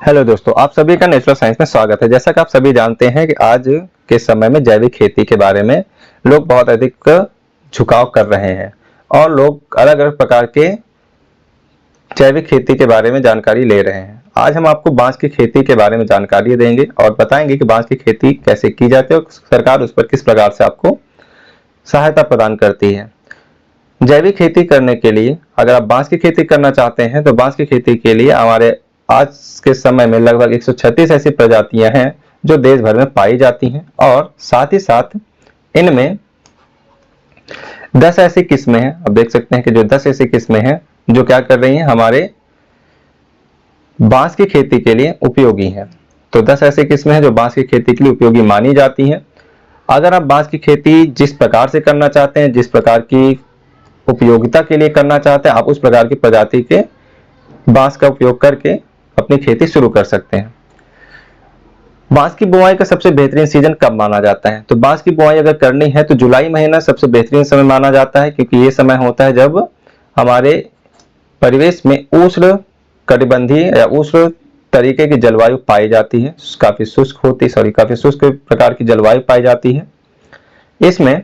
Hello दोस्तों, आप सभी का नेचुरल साइंस में स्वागत है। जैसा कि आप सभी जानते हैं कि आज के समय में जैविक खेती के बारे में लोग बहुत अधिक झुकाव कर रहे हैं और लोग अलग अलग प्रकार के जैविक खेती के बारे में जानकारी ले रहे हैं। आज हम आपको बांस की खेती के बारे में जानकारी देंगे और बताएंगे कि बांस की खेती कैसे की जाती है और सरकार उस पर किस प्रकार से आपको सहायता प्रदान करती है। जैविक खेती करने के लिए अगर आप बांस की खेती करना चाहते हैं तो बांस की खेती के लिए हमारे आज के समय में लगभग 136 ऐसी प्रजातियां हैं जो देश भर में पाई जाती हैं और साथ ही साथ इनमें 10 ऐसी किस्में हैं। आप देख सकते हैं कि जो 10 ऐसी किस्में हैं जो क्या कर रही हैं, हमारे बांस की खेती के लिए उपयोगी हैं। तो 10 ऐसी किस्में हैं जो बांस की खेती के लिए उपयोगी मानी जाती हैं। अगर आप बांस की खेती जिस प्रकार से करना चाहते हैं, जिस प्रकार की उपयोगिता के लिए करना चाहते हैं, आप उस प्रकार की प्रजाति के बांस का उपयोग करके अपनी खेती शुरू कर सकते हैं। बांस की बुआई का सबसे बेहतरीन सीजन कब माना जाता है? तो बांस की बुआई अगर करनी है तो जुलाई महीना सबसे बेहतरीन समय माना जाता है, क्योंकि ये समय होता है जब हमारे परिवेश में उष्ण कटिबंधीय या उष्ण तरीके की जलवायु पाई जाती है। काफी शुष्क प्रकार की जलवायु पाई जाती है। इसमें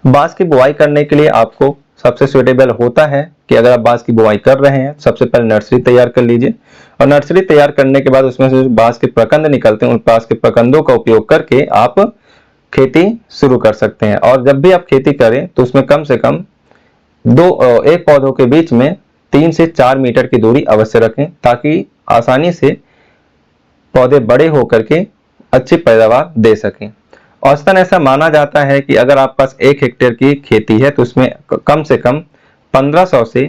बांस की बुआई करने के लिए आपको सबसे सुटेबल होता है कि अगर आप बांस की बुआई कर रहे हैं, सबसे पहले नर्सरी तैयार कर लीजिए और नर्सरी तैयार करने के बाद उसमें से बांस के प्रकंद निकलते हैं, उन बांस के प्रकंदों का उपयोग करके आप खेती शुरू कर सकते हैं। और जब भी आप खेती करें तो उसमें कम से कम एक पौधों के बीच में 3 से 4 मीटर की दूरी अवश्य रखें, ताकि आसानी से पौधे बड़े होकर के अच्छी पैदावार दे सकें। औसतन ऐसा माना जाता है कि अगर आपके पास 1 हेक्टेयर की खेती है तो उसमें कम से कम 1500 से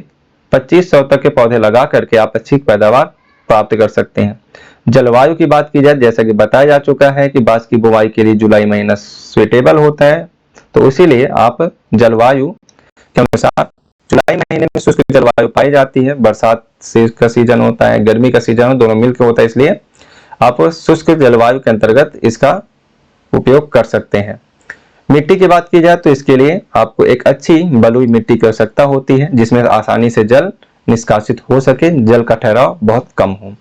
2500 तक के पौधे लगा करके आप अच्छी पैदावार प्राप्त कर सकते हैं। जलवायु की बात की जाए, जैसा कि बताया जा चुका है कि बांस की बुवाई के लिए जुलाई महीना सुटेबल होता है, तो इसीलिए आप जलवायु के अनुसार जुलाई महीने में शुष्क जलवायु पाई जाती है। बरसात का सीजन होता है, गर्मी का सीजन दोनों मिलकर होता है, इसलिए आप शुष्क जलवायु के अंतर्गत इसका उपयोग कर सकते हैं। मिट्टी की बात की जाए तो इसके लिए आपको एक अच्छी बलुई मिट्टी की आवश्यकता होती है, जिसमें आसानी से जल निष्कासित हो सके, जल का ठहराव बहुत कम हो।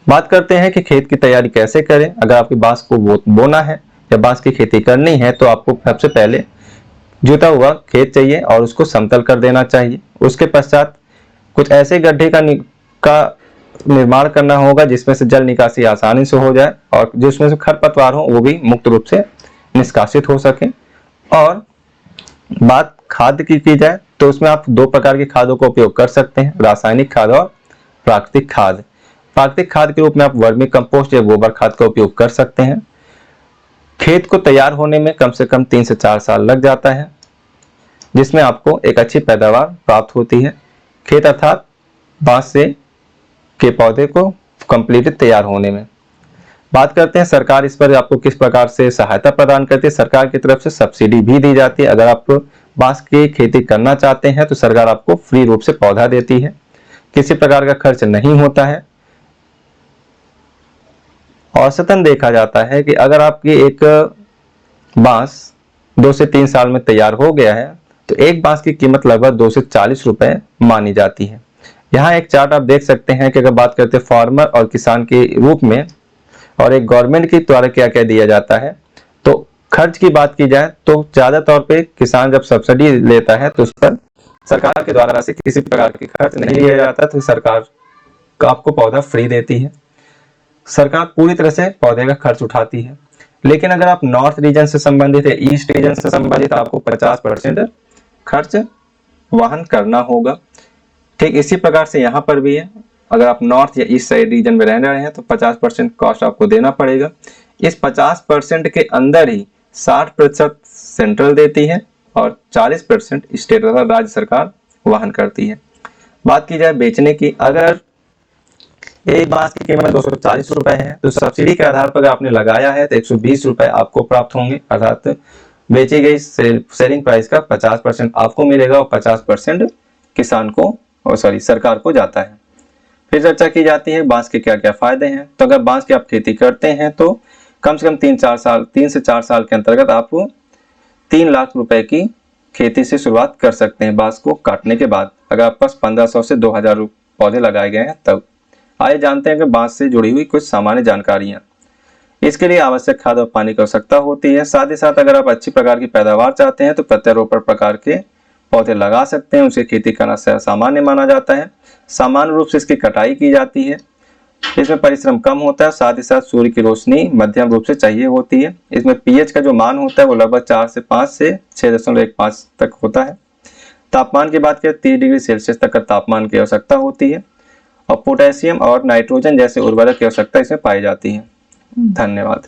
बात करते हैं कि खेत की तैयारी कैसे करें। अगर आपकी बांस को बोना है या बांस की खेती करनी है तो आपको सबसे पहले जुता हुआ खेत चाहिए और उसको समतल कर देना चाहिए। उसके पश्चात कुछ ऐसे गड्ढे का निर्माण करना होगा जिसमें से जल निकासी आसानी से हो जाए और जिसमें से खरपतवार हो वो भी मुक्त रूप से निष्कासित हो सके। और बात खाद की जाए तो उसमें आप 2 प्रकार की खादों का उपयोग कर सकते हैं, रासायनिक खाद और प्राकृतिक खाद। प्राकृतिक खाद के रूप में आप वर्मी कंपोस्ट या गोबर खाद का उपयोग कर सकते हैं। खेत को तैयार होने में कम से कम 3 से 4 साल लग जाता है, जिसमें आपको एक अच्छी पैदावार प्राप्त होती है। खेत अर्थात बांस से के पौधे को कंप्लीट तैयार होने में। बात करते हैं सरकार इस पर आपको किस प्रकार से सहायता प्रदान करती है। सरकार की तरफ से सब्सिडी भी दी जाती है। अगर आप बांस की खेती करना चाहते हैं तो सरकार आपको फ्री रूप से पौधा देती है, किसी प्रकार का खर्च नहीं होता है। औसतन देखा जाता है कि अगर आपकी एक बांस 2 से 3 साल में तैयार हो गया है तो एक बांस की कीमत लगभग 2 से 40 रुपए मानी जाती है। यहाँ एक चार्ट आप देख सकते हैं कि अगर बात करते हैं फार्मर और किसान के रूप में और एक गवर्नमेंट के द्वारा क्या क्या दिया जाता है, तो खर्च की बात की जाए तो ज्यादा तौर पे किसान जब सब्सिडी लेता है तो उस पर सरकार के द्वारा से किसी प्रकार की खर्च नहीं लिया जाता, तो सरकार आपको पौधा फ्री देती है। सरकार पूरी तरह से पौधे का खर्च उठाती है। लेकिन अगर आप नॉर्थ रीजन से संबंधित है, ईस्ट रीजन से संबंधित, आपको 50% खर्च वहन करना होगा। ठीक इसी प्रकार से यहाँ पर भी है। अगर आप नॉर्थ या ईस्ट साइड रीजन में रह रहे हैं तो 50% कॉस्ट आपको देना पड़ेगा। इस 50% के अंदर ही 60% सेंट्रल देती है और 40% स्टेट अथवा राज्य सरकार वहन करती है। बात की जाए बेचने की, अगर एक बांस की कीमत 240 रुपए है तो सब्सिडी के आधार पर आपने लगाया है तो 120 रुपए आपको प्राप्त होंगे, अर्थात बेची गई सेलिंग प्राइस का 50% आपको मिलेगा और 50% किसान को सरकार को जाता है। फिर चर्चा की जाती है बांस के क्या क्या फायदे हैं। तो अगर बांस की आप खेती करते हैं तो कम से कम 3 से 4 साल के अंतर्गत आप 3 लाख रुपए की खेती से शुरुआत कर सकते हैं बांस को काटने के बाद, अगर आपके पास 1500 से 2000 पौधे लगाए गए हैं तब। आइए जानते हैं कि बांस से जुड़ी हुई कुछ सामान्य जानकारियां। इसके लिए आवश्यक खाद और पानी की आवश्यकता होती है। साथ ही साथ अगर आप अच्छी प्रकार की पैदावार चाहते हैं तो प्रत्यारोपण प्रकार के पौधे लगा सकते हैं, उनसे खेती करना सामान्य माना जाता है। सामान्य रूप से इसकी कटाई की जाती है। इसमें परिश्रम कम होता है, साथ ही साथ सूर्य की रोशनी मध्यम रूप से चाहिए होती है। इसमें पीएच का जो मान होता है वो लगभग 4 से 5 से 6.15 तक होता है। तापमान की बात करें 30 डिग्री सेल्सियस तक का तापमान की आवश्यकता होती है और पोटेशियम और नाइट्रोजन जैसे उर्वरक की आवश्यकता इसमें पाई जाती है। धन्यवाद।